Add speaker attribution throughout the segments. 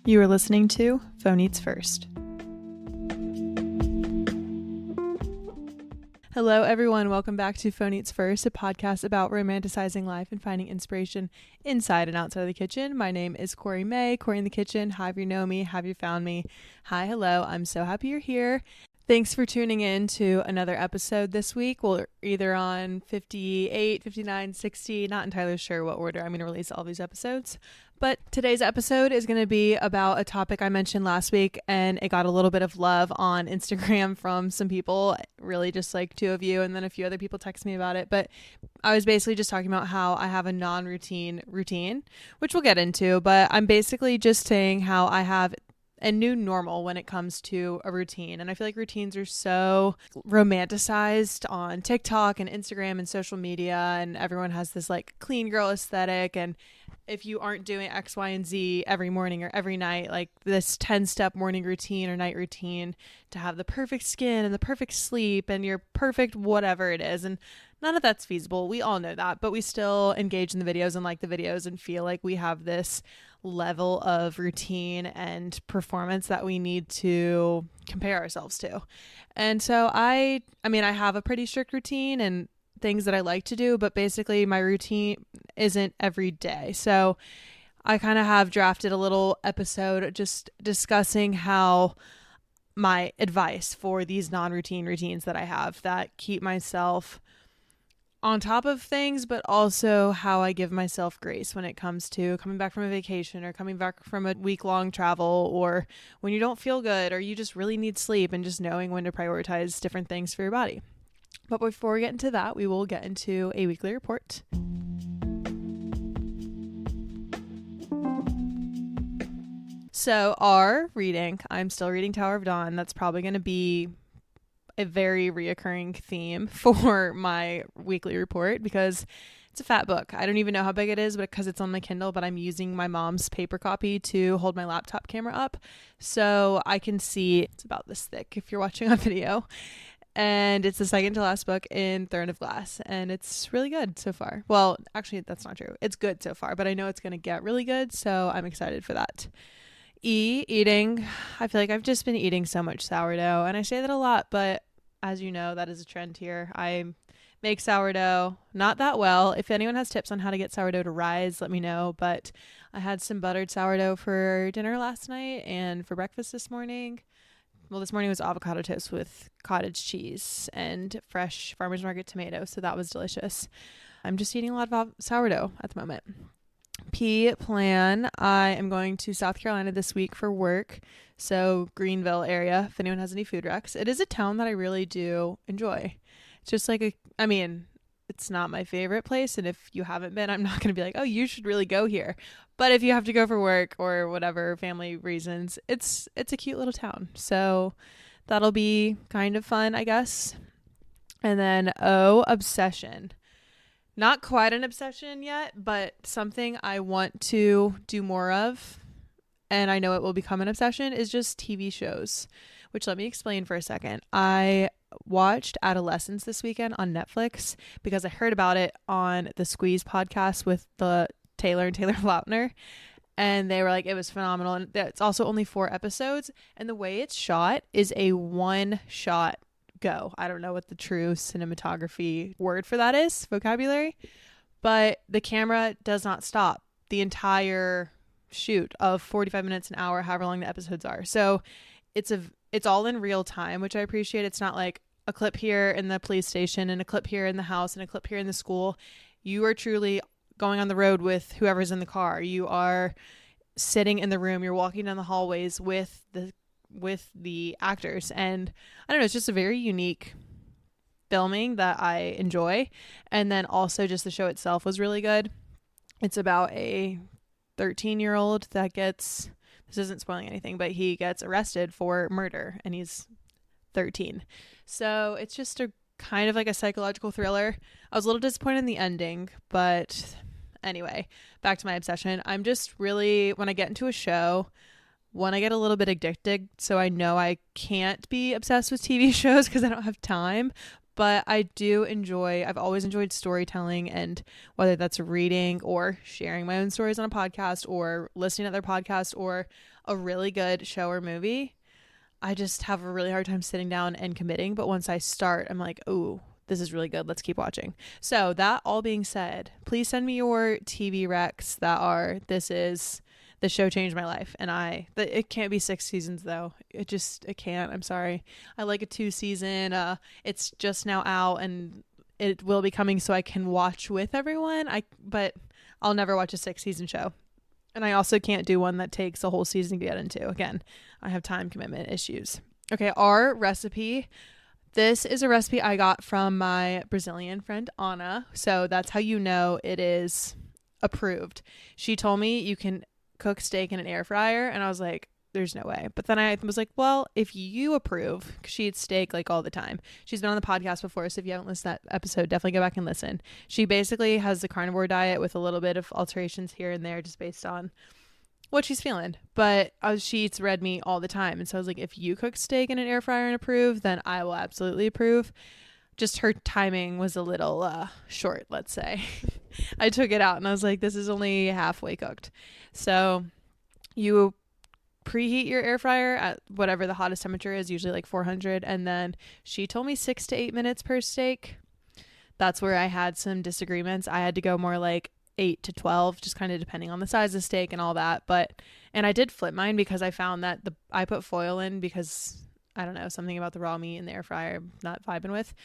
Speaker 1: You are listening to Phone Eats First. Hello, everyone. Welcome back to Phone Eats First, a podcast about romanticizing life and finding inspiration inside and outside of the kitchen. My name is Corey May, Corey in the Kitchen. Hi, if you know me. Have you found me? Hi, hello. I'm so happy you're here. Thanks for tuning in to another episode this week. We're either on 58, 59, 60, not entirely sure what order I'm going to release all these episodes. But today's episode is going to be about a topic I mentioned last week, and it got a little bit of love on Instagram from some people, really just like two of you, and then a few other people text me about it. But I was basically just talking about how I have a non-routine routine, which we'll get into, but I'm basically just saying how I have a new normal when it comes to a routine. And I feel like routines are so romanticized on TikTok and Instagram and social media, and everyone has this like clean girl aesthetic, and if you aren't doing X, Y, and Z every morning or every night, like this 10-step morning routine or night routine to have the perfect skin and the perfect sleep and your perfect whatever it is. And none of that's feasible. We all know that, but we still engage in the videos and like the videos and feel like we have this level of routine and performance that we need to compare ourselves to. And so I have a pretty strict routine and things that I like to do, but basically my routine isn't every day. So I kind of have drafted a little episode just discussing how my advice for these non-routine routines that I have that keep myself on top of things, but also how I give myself grace when it comes to coming back from a vacation or coming back from a week-long travel, or when you don't feel good or you just really need sleep, and just knowing when to prioritize different things for your body. But before we get into that, we will get into a weekly report. So our reading, I'm still reading Tower of Dawn. That's probably going to be a very reoccurring theme for my weekly report because it's a fat book. I don't even know how big it is because it's on my Kindle, but I'm using my mom's paper copy to hold my laptop camera up. So I can see it's about this thick if you're watching on video. And it's the second to last book in Throne of Glass. And it's really good so far. Well, actually, that's not true. It's good so far, but I know it's going to get really good. So I'm excited for that. Eating. I feel like I've just been eating so much sourdough. And I say that a lot, but as you know, that is a trend here. I make sourdough not that well. If anyone has tips on how to get sourdough to rise, let me know. But I had some buttered sourdough for dinner last night and for breakfast this morning. Well, this morning was avocado toast with cottage cheese and fresh farmer's market tomatoes, so that was delicious. I'm just eating a lot of sourdough at the moment. Plan. I am going to South Carolina this week for work, so Greenville area, if anyone has any food recs. It is a town that I really do enjoy. It's just like it's not my favorite place, and if you haven't been, I'm not going to be like, oh, you should really go here. But if you have to go for work or whatever family reasons, it's a cute little town. So that'll be kind of fun, I guess. And then, obsession. Not quite an obsession yet, but something I want to do more of, and I know it will become an obsession, is just TV shows, which let me explain for a second. I watched Adolescence this weekend on Netflix because I heard about it on the Squeeze podcast with the Taylor and Taylor Lautner, and they were like, it was phenomenal. And it's also only 4 episodes, and the way it's shot is a one-shot go. I don't know what the true cinematography word for that is, vocabulary, but the camera does not stop the entire shoot of 45 minutes, an hour, however long the episodes are. So it's all in real time, which I appreciate. It's not like a clip here in the police station and a clip here in the house and a clip here in the school. You are truly going on the road with whoever's in the car. You are sitting in the room. You're walking down the hallways with the actors. And I don't know, it's just a very unique filming that I enjoy. And then also just the show itself was really good. It's about a 13-year-old that this isn't spoiling anything, but he gets arrested for murder and he's 13. So it's just a kind of like a psychological thriller. I was a little disappointed in the ending, but anyway, back to my obsession. I'm just really, when I get into a show, I get a little bit addicted, so I know I can't be obsessed with TV shows because I don't have time, but I do I've always enjoyed storytelling, and whether that's reading or sharing my own stories on a podcast or listening to other podcasts or a really good show or movie, I just have a really hard time sitting down and committing. But once I start, I'm like, oh, this is really good. Let's keep watching. So that all being said, please send me your TV recs that are, this is, the show changed my life. And it can't be 6 seasons though. It can't. I'm sorry. I like a 2 season. It's just now out and it will be coming so I can watch with everyone. But I'll never watch a 6 season show. And I also can't do one that takes a whole season to get into. Again, I have time commitment issues. Okay, our recipe. This is a recipe I got from my Brazilian friend, Anna. So that's how you know it is approved. She told me you can cook steak in an air fryer. And I was like, there's no way. But then I was like, well, if you approve, because she eats steak like all the time. She's been on the podcast before. So if you haven't listened to that episode, definitely go back and listen. She basically has the carnivore diet with a little bit of alterations here and there just based on what she's feeling. But she eats red meat all the time. And so I was like, if you cook steak in an air fryer and approve, then I will absolutely approve. Just her timing was a little short, let's say. I took it out and I was like, this is only halfway cooked. So you preheat your air fryer at whatever the hottest temperature is, usually like 400. And then she told me 6 to 8 minutes per steak. That's where I had some disagreements. I had to go more like 8 to 12, just kind of depending on the size of the steak and all that. And I did flip mine because I found that I put foil in because I don't know, something about the raw meat in the air fryer I'm not vibing with.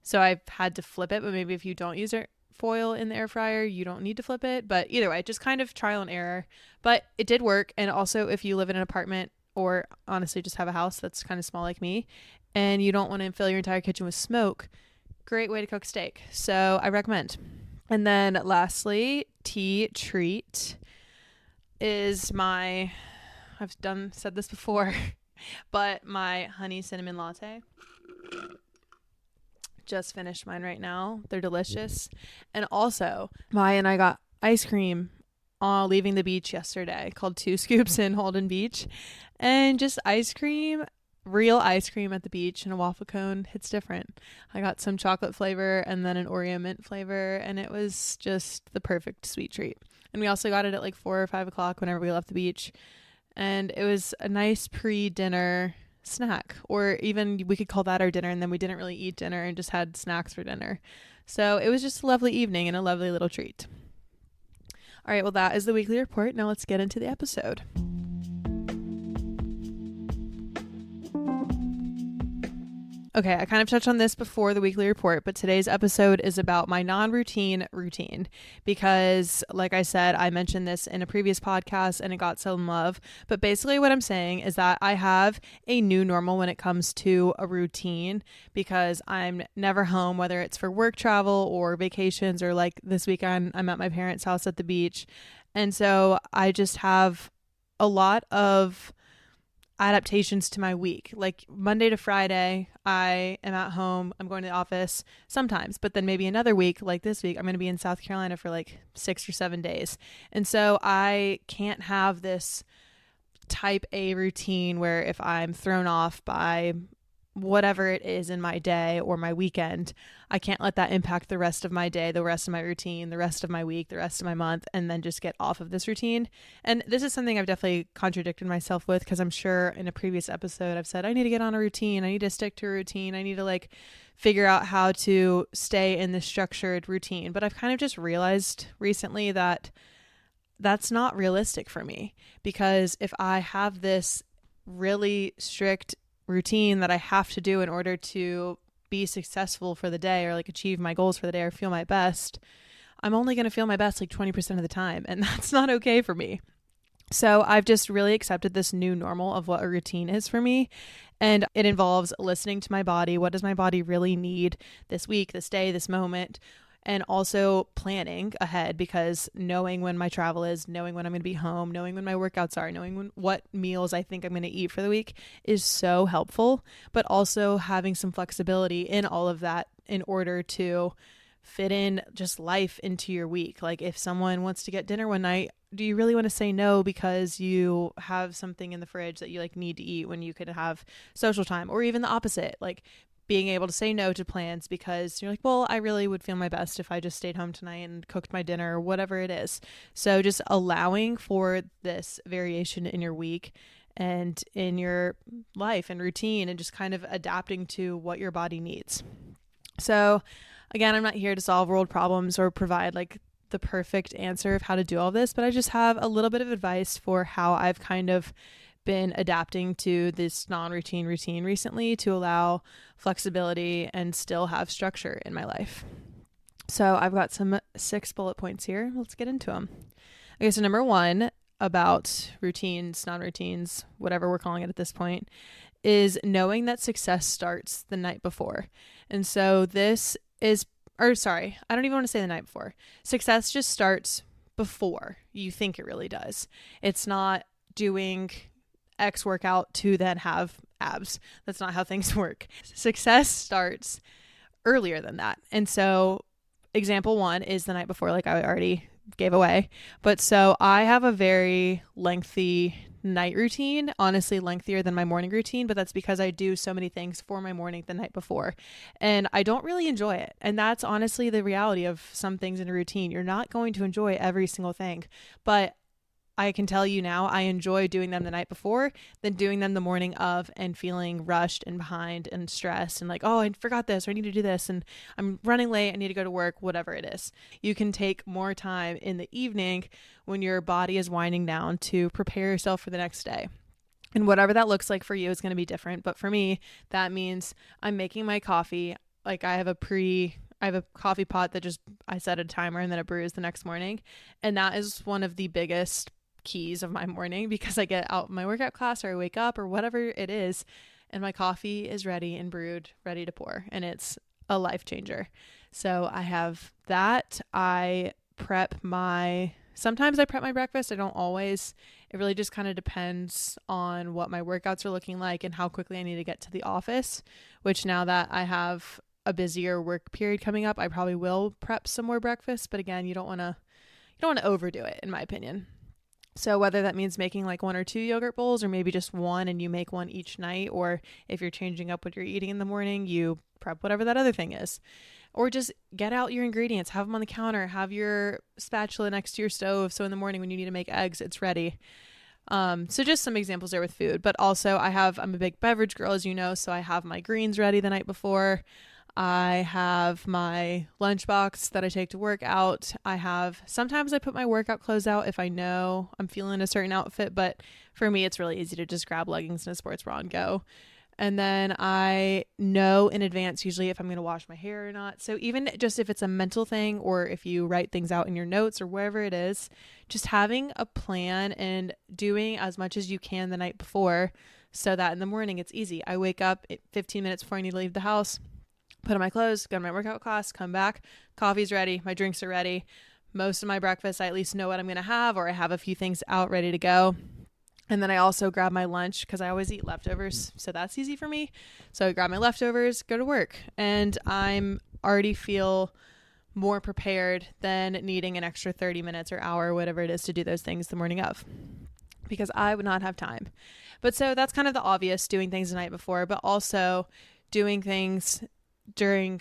Speaker 1: So I've had to flip it, but maybe if you don't use foil in the air fryer, you don't need to flip it. But either way, just kind of trial and error. But it did work. And also, if you live in an apartment or honestly just have a house that's kind of small like me and you don't want to fill your entire kitchen with smoke, great way to cook steak. So I recommend. And then lastly, tea treat is I've said this before, but my honey cinnamon latte. Just finished mine right now. They're delicious. And also, Maya and I got ice cream leaving the beach yesterday called 2 Scoops in Holden Beach. And just ice cream, real ice cream at the beach and a waffle cone hits different. I got some chocolate flavor and then an Oreo mint flavor, and it was just the perfect sweet treat. And we also got it at like 4 or 5 o'clock whenever we left the beach. And it was a nice pre-dinner snack, or even we could call that our dinner, and then we didn't really eat dinner and just had snacks for dinner. So it was just a lovely evening and a lovely little treat. All right, well, that is the weekly report. Now let's get into the episode. Okay, I kind of touched on this before the weekly report, but today's episode is about my non-routine routine because, like I said, I mentioned this in a previous podcast and it got some love. But basically what I'm saying is that I have a new normal when it comes to a routine because I'm never home, whether it's for work travel or vacations or like this weekend, I'm at my parents' house at the beach. And so I just have a lot of adaptations to my week. Like Monday to Friday, I am at home. I'm going to the office sometimes, but then maybe another week, like this week, I'm going to be in South Carolina for like 6 or 7 days. And so I can't have this type A routine where if I'm thrown off by whatever it is in my day or my weekend, I can't let that impact the rest of my day, the rest of my routine, the rest of my week, the rest of my month, and then just get off of this routine. And this is something I've definitely contradicted myself with because I'm sure in a previous episode I've said I need to get on a routine, I need to stick to a routine, I need to like figure out how to stay in this structured routine. But I've kind of just realized recently that that's not realistic for me, because if I have this really strict routine that I have to do in order to be successful for the day or like achieve my goals for the day or feel my best, I'm only going to feel my best like 20% of the time, and that's not okay for me. So I've just really accepted this new normal of what a routine is for me. And it involves listening to my body. What does my body really need this week, this day, this moment? And also planning ahead, because knowing when my travel is, knowing when I'm going to be home, knowing when my workouts are, knowing what meals I think I'm going to eat for the week is so helpful. But also having some flexibility in all of that in order to fit in just life into your week. Like if someone wants to get dinner one night, do you really want to say no because you have something in the fridge that you like need to eat when you could have social time? Or even the opposite, like being able to say no to plans because you're like, well, I really would feel my best if I just stayed home tonight and cooked my dinner or whatever it is. So just allowing for this variation in your week and in your life and routine, and just kind of adapting to what your body needs. So again, I'm not here to solve world problems or provide like the perfect answer of how to do all this, but I just have a little bit of advice for how I've kind of been adapting to this non-routine routine recently to allow flexibility and still have structure in my life. So I've got some 6 bullet points here. Let's get into them. Okay, so number 1 about routines, non-routines, whatever we're calling it at this point, is knowing that success starts the night before. And so this is, or sorry, I don't even want to say the night before. Success just starts before you think it really does. It's not doing X workout to then have abs. That's not how things work. Success starts earlier than that. And so example 1 is the night before, like I already gave away. But so I have a very lengthy night routine, honestly lengthier than my morning routine, but that's because I do so many things for my morning the night before, and I don't really enjoy it. And that's honestly the reality of some things in a routine. You're not going to enjoy every single thing, but I can tell you now, I enjoy doing them the night before than doing them the morning of and feeling rushed and behind and stressed and like, oh, I forgot this, or I need to do this, and I'm running late, I need to go to work, whatever it is. You can take more time in the evening when your body is winding down to prepare yourself for the next day. And whatever that looks like for you is going to be different. But for me, that means I'm making my coffee. Like I have a coffee pot that just, I set a timer and then it brews the next morning. And that is one of the biggest keys of my morning, because I get out my workout class or I wake up or whatever it is, and my coffee is ready and brewed, ready to pour, and it's a life changer. So I have that. Sometimes I prep my breakfast. I don't always. It really just kind of depends on what my workouts are looking like and how quickly I need to get to the office, which now that I have a busier work period coming up, I probably will prep some more breakfast. But again, you don't want to overdo it, in my opinion. So whether that means making like 1 or 2 yogurt bowls, or maybe just one and you make one each night, or if you're changing up what you're eating in the morning, you prep whatever that other thing is. Or just get out your ingredients, have them on the counter, have your spatula next to your stove, so in the morning when you need to make eggs, it's ready. So just some examples there with food. But also I'm a big beverage girl, as you know, so I have my greens ready the night before. I have my lunchbox that I take to work out. Sometimes I put my workout clothes out if I know I'm feeling a certain outfit, but for me, it's really easy to just grab leggings and a sports bra and go. And then I know in advance usually if I'm going to wash my hair or not. So even just if it's a mental thing, or if you write things out in your notes or wherever it is, just having a plan and doing as much as you can the night before, so that in the morning it's easy. I wake up 15 minutes before I need to leave the house, put on my clothes, go to my workout class, come back, coffee's ready, my drinks are ready. Most of my breakfast, I at least know what I'm going to have, or I have a few things out ready to go. And then I also grab my lunch because I always eat leftovers. So that's easy for me. So I grab my leftovers, go to work, and I'm already feel more prepared than needing an extra 30 minutes or hour, whatever it is, to do those things the morning of, because I would not have time. But so that's kind of the obvious, doing things the night before, but also doing things during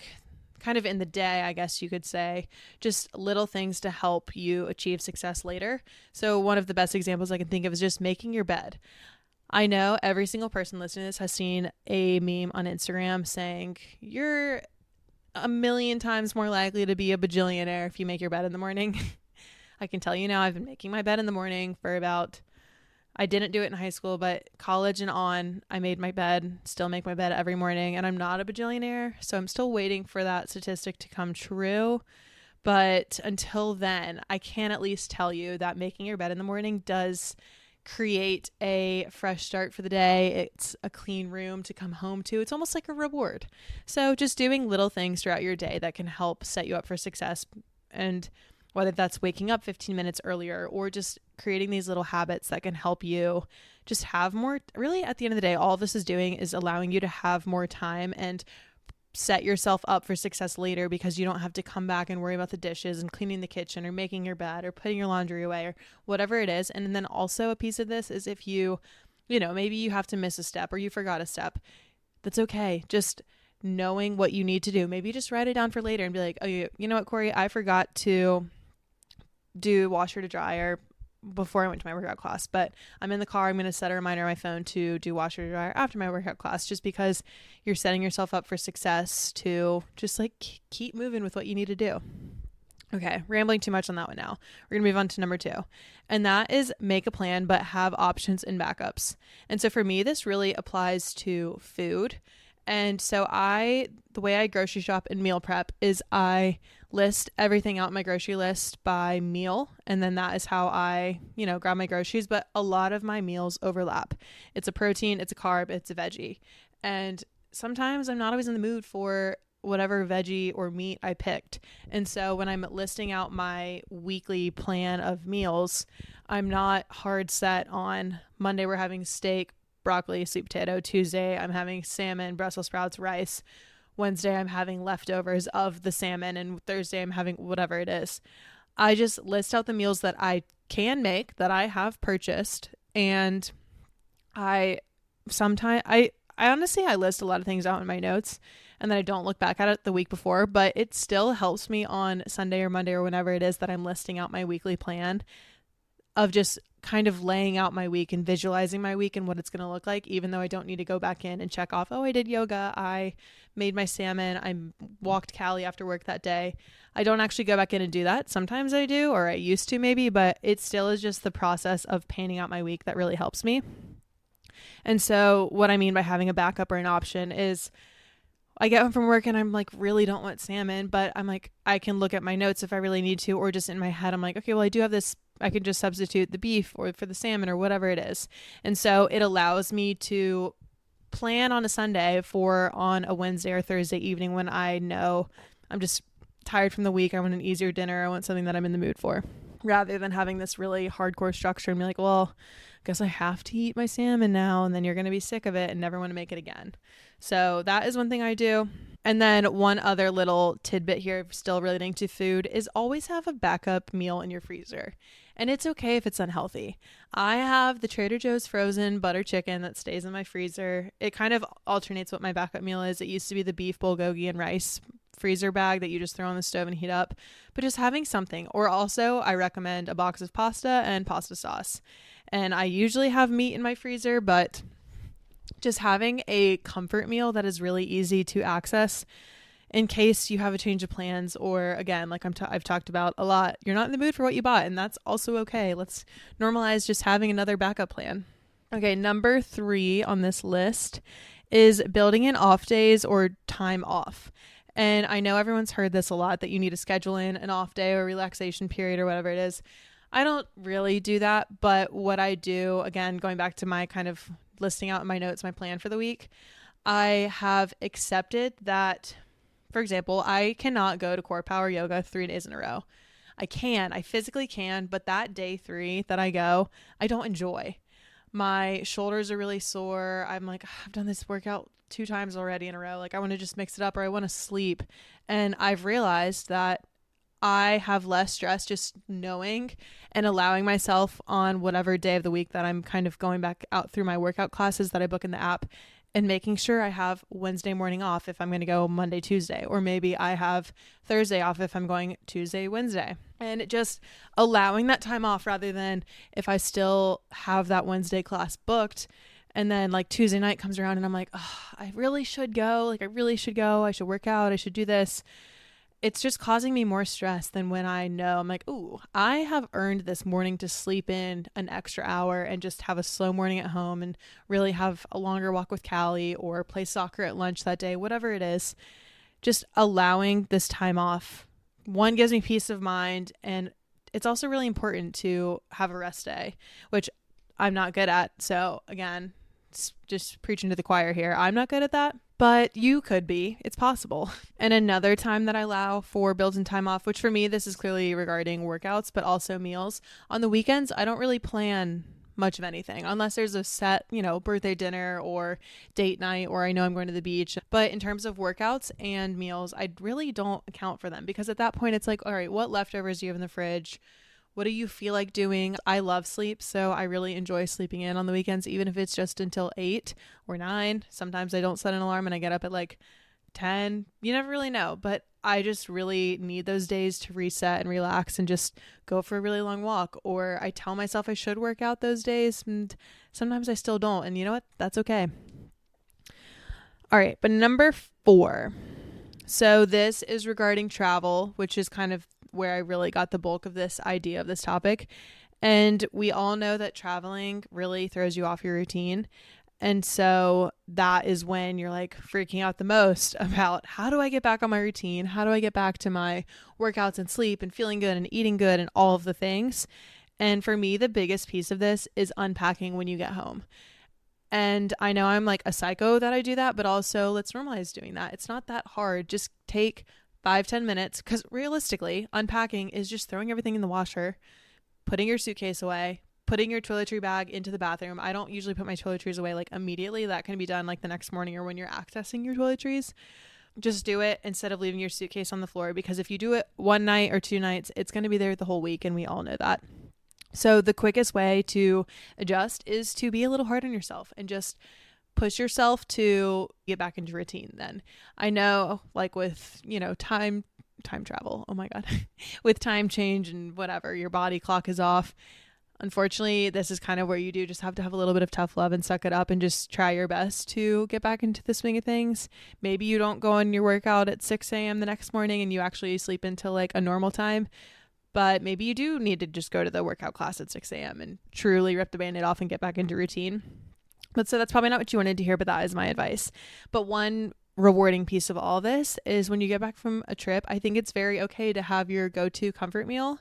Speaker 1: kind of in the day, I guess you could say, just little things to help you achieve success later. So one of the best examples I can think of is just making your bed. I know every single person listening to this has seen a meme on Instagram saying you're a million times more likely to be a bajillionaire if you make your bed in the morning. I can tell you now, I've been making my bed in the morning for I didn't do it in high school, but college and on, I made my bed, still make my bed every morning, and I'm not a bajillionaire, so I'm still waiting for that statistic to come true. But until then, I can at least tell you that making your bed in the morning does create a fresh start for the day. It's a clean room to come home to. It's almost like a reward. So just doing little things throughout your day that can help set you up for success, and whether that's waking up 15 minutes earlier or just creating these little habits that can help you just have more. Really, at the end of the day, all this is doing is allowing you to have more time and set yourself up for success later, because you don't have to come back and worry about the dishes and cleaning the kitchen or making your bed or putting your laundry away or whatever it is. And then also a piece of this is if maybe you have to miss a step or you forgot a step, that's okay. Just knowing what you need to do. Maybe just write it down for later and be like, oh, you know what, Corey, I forgot to do washer to dryer before I went to my workout class, but I'm in the car. I'm going to set a reminder on my phone to do washer to dryer after my workout class, just because you're setting yourself up for success to just like keep moving with what you need to do. Okay, rambling too much on that one now. We're going to move on to number 2. And that is make a plan, but have options and backups. And so for me, this really applies to food. And so the way I grocery shop and meal prep is I list everything out in my grocery list by meal. And then that is how I, grab my groceries. But a lot of my meals overlap. It's a protein, it's a carb, it's a veggie. And sometimes I'm not always in the mood for whatever veggie or meat I picked. And so when I'm listing out my weekly plan of meals, I'm not hard set on Monday we're having steak, broccoli, sweet potato. Tuesday I'm having salmon, Brussels sprouts, rice. Wednesday I'm having leftovers of the salmon, and Thursday I'm having whatever it is. I just list out the meals that I can make, that I have purchased, and I honestly list a lot of things out in my notes, and then I don't look back at it the week before, but it still helps me on Sunday or Monday or whenever it is that I'm listing out my weekly plan of just kind of laying out my week and visualizing my week and what it's going to look like, even though I don't need to go back in and check off, oh, I did yoga, I made my salmon, I walked Callie after work that day. I don't actually go back in and do that. Sometimes I do, or I used to maybe, but it still is just the process of planning out my week that really helps me. And so what I mean by having a backup or an option is I get home from work and I'm like, really don't want salmon, but I'm like, I can look at my notes if I really need to, or just in my head, I'm like, okay, well, I do have this, I can just substitute the beef or for the salmon or whatever it is. And so it allows me to plan on a Sunday for on a Wednesday or Thursday evening when I know I'm just tired from the week. I want an easier dinner. I want something that I'm in the mood for, rather than having this really hardcore structure and be like, well, I guess I have to eat my salmon now, and then you're going to be sick of it and never want to make it again. So that is one thing I do. And then one other little tidbit here, still relating to food, is always have a backup meal in your freezer. And it's okay if it's unhealthy. I have the Trader Joe's frozen butter chicken that stays in my freezer. It kind of alternates what my backup meal is. It used to be the beef bulgogi and rice freezer bag that you just throw on the stove and heat up, but just having something. Or also I recommend a box of pasta and pasta sauce. And I usually have meat in my freezer, but just having a comfort meal that is really easy to access in case you have a change of plans, or again, like I've talked about a lot, you're not in the mood for what you bought, and that's also okay. Let's normalize just having another backup plan. Okay, number 3 on this list is building in off days or time off. And I know everyone's heard this a lot, that you need to schedule in an off day or relaxation period or whatever it is. I don't really do that, but what I do, again, going back to my kind of listing out in my notes, my plan for the week, I have accepted that, for example, I cannot go to core power yoga 3 days in a row. I physically can, but that day 3 that I go, I don't enjoy. My shoulders are really sore. I'm like, I've done this workout 2 times already in a row. Like, I want to just mix it up, or I want to sleep. And I've realized that I have less stress just knowing and allowing myself on whatever day of the week that I'm kind of going back out through my workout classes that I book in the app, and making sure I have Wednesday morning off if I'm going to go Monday, Tuesday, or maybe I have Thursday off if I'm going Tuesday, Wednesday, and just allowing that time off, rather than if I still have that Wednesday class booked and then like Tuesday night comes around and I'm like, oh, I really should go. Like, I really should go. I should work out. I should do this. It's just causing me more stress than when I know I'm like, ooh, I have earned this morning to sleep in an extra hour and just have a slow morning at home and really have a longer walk with Callie, or play soccer at lunch that day, whatever it is. Just allowing this time off, one, gives me peace of mind, and it's also really important to have a rest day, which I'm not good at. So again, just preaching to the choir here. I'm not good at that, but you could be. It's possible. And another time that I allow for built-in time off, which for me, this is clearly regarding workouts, but also meals. On the weekends, I don't really plan much of anything unless there's a set, birthday dinner or date night, or I know I'm going to the beach. But in terms of workouts and meals, I really don't account for them, because at that point it's like, all right, what leftovers do you have in the fridge? What do you feel like doing? I love sleep, so I really enjoy sleeping in on the weekends, even if it's just until 8 or 9. Sometimes I don't set an alarm and I get up at like 10. You never really know, but I just really need those days to reset and relax and just go for a really long walk. Or I tell myself I should work out those days, and sometimes I still don't. And you know what? That's okay. All right, but number 4. So this is regarding travel, which is kind of where I really got the bulk of this idea of this topic. And we all know that traveling really throws you off your routine. And so that is when you're like freaking out the most about, how do I get back on my routine? How do I get back to my workouts and sleep and feeling good and eating good and all of the things? And for me, the biggest piece of this is unpacking when you get home. And I know I'm like a psycho that I do that, but also let's normalize doing that. It's not that hard. Just take 5-10 minutes, because realistically, unpacking is just throwing everything in the washer, putting your suitcase away, putting your toiletry bag into the bathroom. I don't usually put my toiletries away like immediately. That can be done like the next morning or when you're accessing your toiletries. Just do it instead of leaving your suitcase on the floor, because if you do it one night or 2 nights, it's going to be there the whole week, and we all know that. So the quickest way to adjust is to be a little hard on yourself and just push yourself to get back into routine. Then I know, like with, time travel, oh my God, with time change and whatever, your body clock is off. Unfortunately, this is kind of where you do just have to have a little bit of tough love and suck it up and just try your best to get back into the swing of things. Maybe you don't go on your workout at 6 a.m. the next morning and you actually sleep until like a normal time. But maybe you do need to just go to the workout class at 6 a.m. and truly rip the Band-Aid off and get back into routine. But so that's probably not what you wanted to hear, but that is my advice. But one rewarding piece of all this is when you get back from a trip, I think it's very okay to have your go-to comfort meal,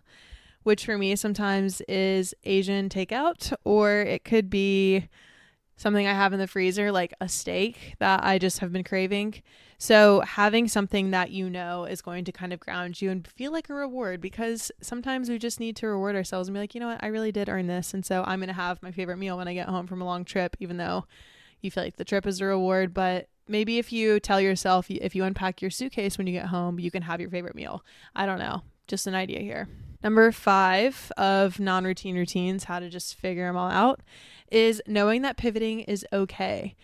Speaker 1: which for me sometimes is Asian takeout, or it could be something I have in the freezer, like a steak that I just have been craving. So having something that is going to kind of ground you and feel like a reward, because sometimes we just need to reward ourselves and be like, you know what, I really did earn this. And so I'm going to have my favorite meal when I get home from a long trip, even though you feel like the trip is a reward. But maybe if you tell yourself, if you unpack your suitcase when you get home, you can have your favorite meal. I don't know. Just an idea here. Number 5 of non-routine routines, how to just figure them all out, is knowing that pivoting is okay.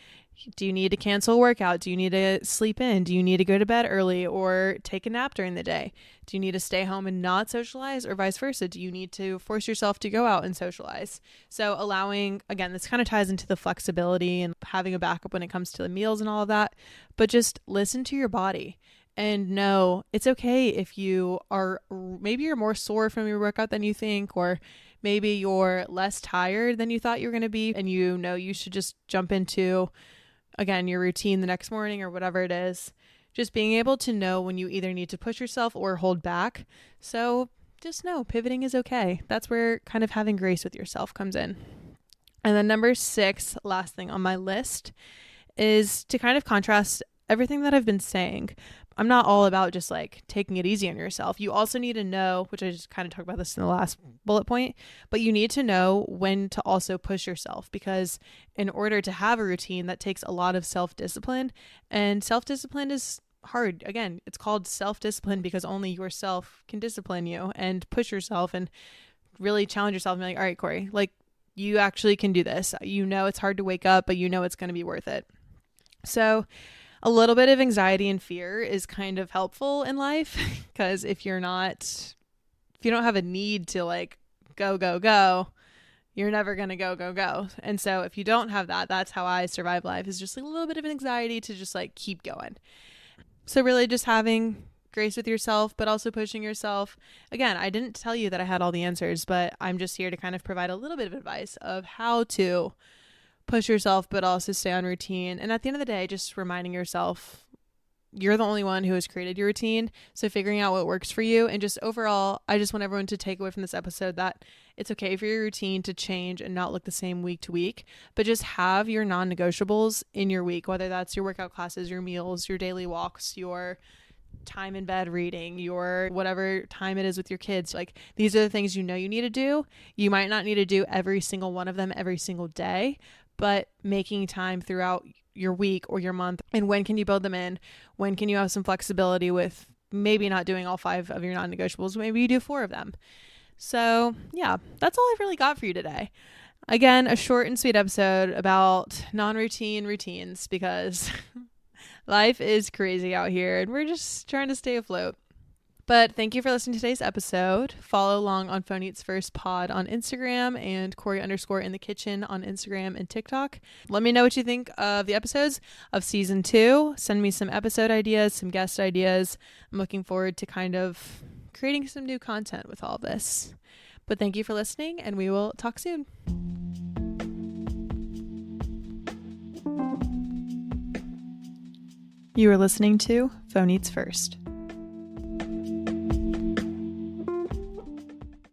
Speaker 1: Do you need to cancel a workout? Do you need to sleep in? Do you need to go to bed early or take a nap during the day? Do you need to stay home and not socialize, or vice versa? Do you need to force yourself to go out and socialize? So allowing, again, this kind of ties into the flexibility and having a backup when it comes to the meals and all of that, but just listen to your body. And know it's okay if maybe you're more sore from your workout than you think, or maybe you're less tired than you thought you were going to be, and you should just jump into, again, your routine the next morning or whatever it is. Just being able to know when you either need to push yourself or hold back. So just know pivoting is okay. That's where kind of having grace with yourself comes in. And then number 6, last thing on my list, is to kind of contrast everything that I've been saying. I'm not all about just like taking it easy on yourself. You also need to know, which I just kind of talked about this in the last bullet point, but you need to know when to also push yourself, because in order to have a routine, that takes a lot of self-discipline, and self-discipline is hard. Again, it's called self-discipline because only yourself can discipline you and push yourself and really challenge yourself and be like, all right, Corey, like you actually can do this. It's hard to wake up, but it's going to be worth it. So a little bit of anxiety and fear is kind of helpful in life, because if you don't have a need to like go, you're never going to go. And so if you don't have that, that's how I survive life, is just like a little bit of anxiety to just like keep going. So really just having grace with yourself, but also pushing yourself. Again, I didn't tell you that I had all the answers, but I'm just here to kind of provide a little bit of advice of how to push yourself, but also stay on routine. And at the end of the day, just reminding yourself you're the only one who has created your routine. So figuring out what works for you. And just overall, I just want everyone to take away from this episode that it's okay for your routine to change and not look the same week to week, but just have your non-negotiables in your week, whether that's your workout classes, your meals, your daily walks, your time in bed reading, your whatever time it is with your kids. Like, these are the things you need to do. You might not need to do every single one of them every single day, but making time throughout your week or your month. And when can you build them in? When can you have some flexibility with maybe not doing all 5 of your non-negotiables? Maybe you do 4 of them. So yeah, that's all I've really got for you today. Again, a short and sweet episode about non-routine routines, because Life is crazy out here, and we're just trying to stay afloat. But thank you for listening to today's episode. Follow along on Phone Eats First Pod on Instagram and Corey_in the kitchen on Instagram and TikTok. Let me know what you think of the episodes of season 2. Send me some episode ideas, some guest ideas. I'm looking forward to kind of creating some new content with all this. But thank you for listening, and we will talk soon. You are listening to Phone Eats First.